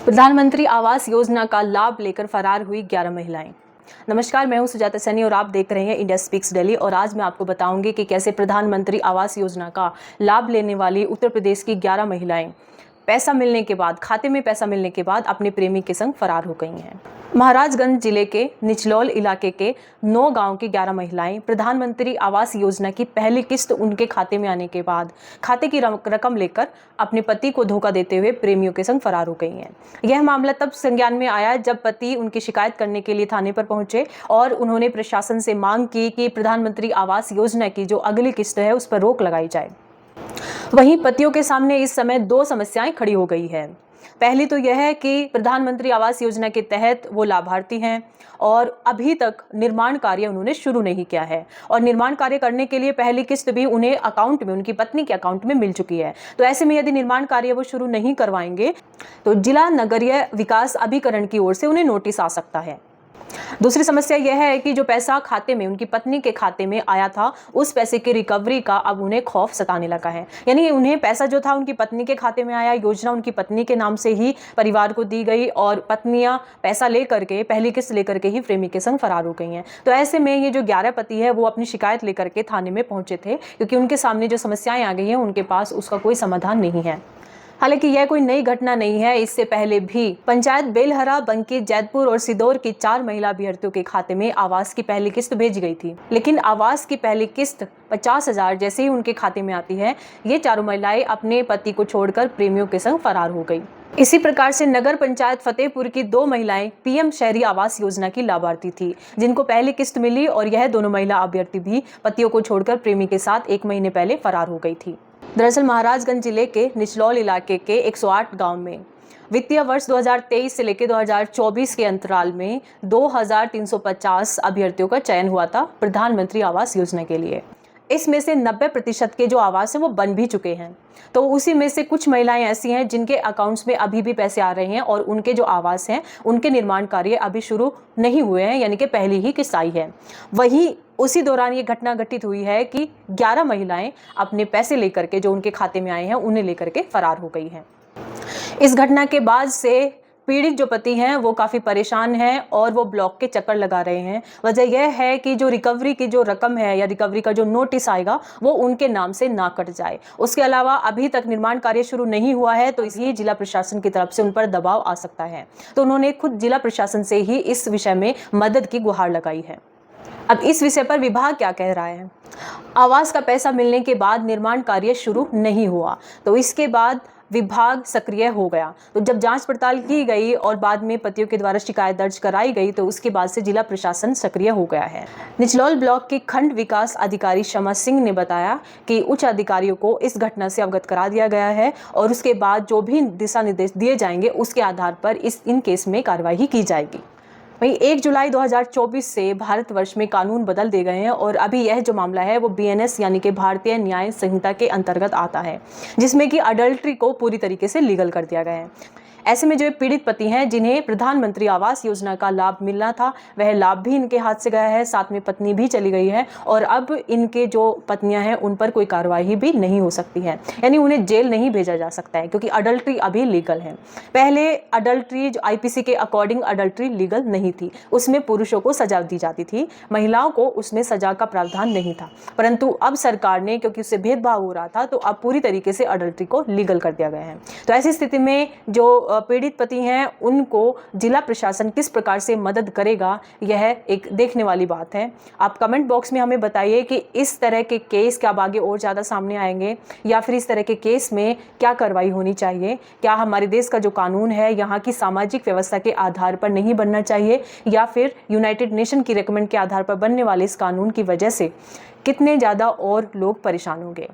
प्रधानमंत्री आवास योजना का लाभ लेकर फरार हुई 11 महिलाएं। नमस्कार, मैं हूं सुजाता सैनी और आप देख रहे हैं इंडिया स्पीक्स दिल्ली। और आज मैं आपको बताऊंगी कि कैसे प्रधानमंत्री आवास योजना का लाभ लेने वाली उत्तर प्रदेश की 11 महिलाएं खाते में पैसा मिलने के बाद अपने प्रेमी के संग फरार हो गई हैं। महाराजगंज जिले के निचलौल इलाके के 9 गांव की 11 महिलाएं प्रधानमंत्री आवास योजना की पहली किस्त उनके खाते में आने के बाद खाते की रकम लेकर अपने पति को धोखा देते हुए प्रेमियों के संग फरार हो गई हैं। यह मामला तब संज्ञान में आया जब पति उनकी शिकायत करने के लिए थाने पर पहुंचे और उन्होंने प्रशासन से मांग की कि प्रधानमंत्री आवास योजना की जो अगली किस्त है उस पर रोक लगाई जाए। वहीं पतियों के सामने इस समय 2 समस्याएं खड़ी हो गई है। पहली तो यह है कि प्रधानमंत्री आवास योजना के तहत वो लाभार्थी हैं और अभी तक निर्माण कार्य उन्होंने शुरू नहीं किया है और निर्माण कार्य करने के लिए पहली किस्त भी उन्हें अकाउंट में, उनकी पत्नी के अकाउंट में मिल चुकी है। तो ऐसे में यदि निर्माण कार्य वो शुरू नहीं करवाएंगे तो जिला नगरीय विकास अभिकरण की ओर से उन्हें नोटिस आ सकता है। दूसरी समस्या यह है कि जो पैसा खाते में, उनकी पत्नी के खाते में आया था, उस पैसे की रिकवरी का अब उन्हें खौफ सताने लगा है। यानी उन्हें पैसा जो था उनकी पत्नी के खाते में आया, योजना उनकी पत्नी के नाम से ही परिवार को दी गई और पत्नियां पैसा लेकर के, पहली किस्त लेकर के ही प्रेमी के संग फरार हो गई हैं। तो ऐसे में ये जो 11 पति है वो अपनी शिकायत लेकर के थाने में पहुंचे थे क्योंकि उनके सामने जो समस्याएं आ गई हैं उनके पास उसका कोई समाधान नहीं है। हालांकि यह कोई नई घटना नहीं है। इससे पहले भी पंचायत बेलहरा, बंकी, जैतपुर और सिदौर की 4 महिला अभ्यर्थियों के खाते में आवास की पहली किस्त भेजी गई थी, लेकिन आवास की पहली किस्त 50,000 जैसे ही उनके खाते में आती है, ये चारों महिलाएं अपने पति को छोड़कर प्रेमियों के संग फरार हो गई। इसी प्रकार से नगर पंचायत फतेहपुर की 2 महिलाएं पीएम शहरी आवास योजना की लाभार्थी थी, जिनको पहली किस्त मिली और यह दोनों महिला अभ्यर्थी भी पतियों को छोड़कर प्रेमी के साथ 1 महीने पहले फरार हो गई थी। दरअसल महाराजगंज जिले के निचलौल इलाके के 108 गांव में वित्तीय वर्ष 2023 से लेकर 2024 के अंतराल में 2350 अभ्यर्थियों का चयन हुआ था प्रधानमंत्री आवास योजना के लिए। इसमें से 90% के जो आवास हैं वो बन भी चुके हैं। तो उसी में से कुछ महिलाएं ऐसी हैं जिनके अकाउंट्स में अभी भी पैसे आ रहे हैं और उनके जो आवास हैं उनके निर्माण कार्य अभी शुरू नहीं हुए हैं, यानी कि पहली ही किस्त आई है। वहीं उसी दौरान ये घटना घटित हुई है कि 11 महिलाएं अपने पैसे लेकर के, जो उनके खाते में आए हैं, उन्हें लेकर के फरार हो गई हैं। इस घटना के बाद से पीड़ित जो पति हैं वो काफ़ी परेशान हैं और वो ब्लॉक के चक्कर लगा रहे हैं। वजह यह है कि जो रिकवरी की जो रकम है या रिकवरी का जो नोटिस आएगा वो उनके नाम से ना कट जाए। उसके अलावा अभी तक निर्माण कार्य शुरू नहीं हुआ है, तो इसलिए जिला प्रशासन की तरफ से उन पर दबाव आ सकता है। तो उन्होंने खुद जिला प्रशासन से ही इस विषय में मदद की गुहार लगाई है। अब इस विषय पर विभाग क्या कह रहा है? आवास का पैसा मिलने के बाद निर्माण कार्य शुरू नहीं हुआ, तो इसके बाद विभाग सक्रिय हो गया। तो जब जांच पड़ताल की गई और बाद में पतियों के द्वारा शिकायत दर्ज कराई गई, तो उसके बाद से जिला प्रशासन सक्रिय हो गया है। निचलौल ब्लॉक के खंड विकास अधिकारी शमा सिंह ने बताया कि उच्च अधिकारियों को इस घटना से अवगत करा दिया गया है और उसके बाद जो भी दिशा निर्देश दिए जाएंगे उसके आधार पर इन केस में कार्रवाई की जाएगी। वहीं 1 जुलाई 2024 से भारतवर्ष में कानून बदल दिए गए हैं और अभी यह जो मामला है वो BNS यानी कि भारतीय न्याय संहिता के अंतर्गत आता है, जिसमें कि अडल्ट्री को पूरी तरीके से लीगल कर दिया गया है। ऐसे में जो पीड़ित पति हैं जिन्हें प्रधानमंत्री आवास योजना का लाभ मिलना था, वह लाभ भी इनके हाथ से गया है, साथ में पत्नी भी चली गई है और अब इनके जो पत्नियां हैं उन पर कोई कार्रवाई भी नहीं हो सकती है, यानी उन्हें जेल नहीं भेजा जा सकता है क्योंकि अडल्ट्री अभी लीगल है। पहले अडल्ट्री जो IPC के अकॉर्डिंग अडल्ट्री लीगल नहीं थी, उसमें पुरुषों को सजा दी जाती थी, महिलाओं को उसमें सजा का प्रावधान नहीं था। परंतु अब सरकार ने, क्योंकि उससे भेदभाव हो रहा था, तो अब पूरी तरीके से अडल्ट्री को लीगल कर दिया गया है। तो ऐसी स्थिति में जो पीड़ित पति हैं उनको जिला प्रशासन किस प्रकार से मदद करेगा, यह एक देखने वाली बात है। आप कमेंट बॉक्स में हमें बताइए कि इस तरह के केस क्या आगे और ज़्यादा सामने आएंगे या फिर इस तरह के केस में क्या कार्रवाई होनी चाहिए। क्या हमारे देश का जो कानून है यहाँ की सामाजिक व्यवस्था के आधार पर नहीं बनना चाहिए या फिर यूनाइटेड नेशन की रिकमेंड के आधार पर बनने वाले इस कानून की वजह से कितने ज़्यादा और लोग परेशान होंगे।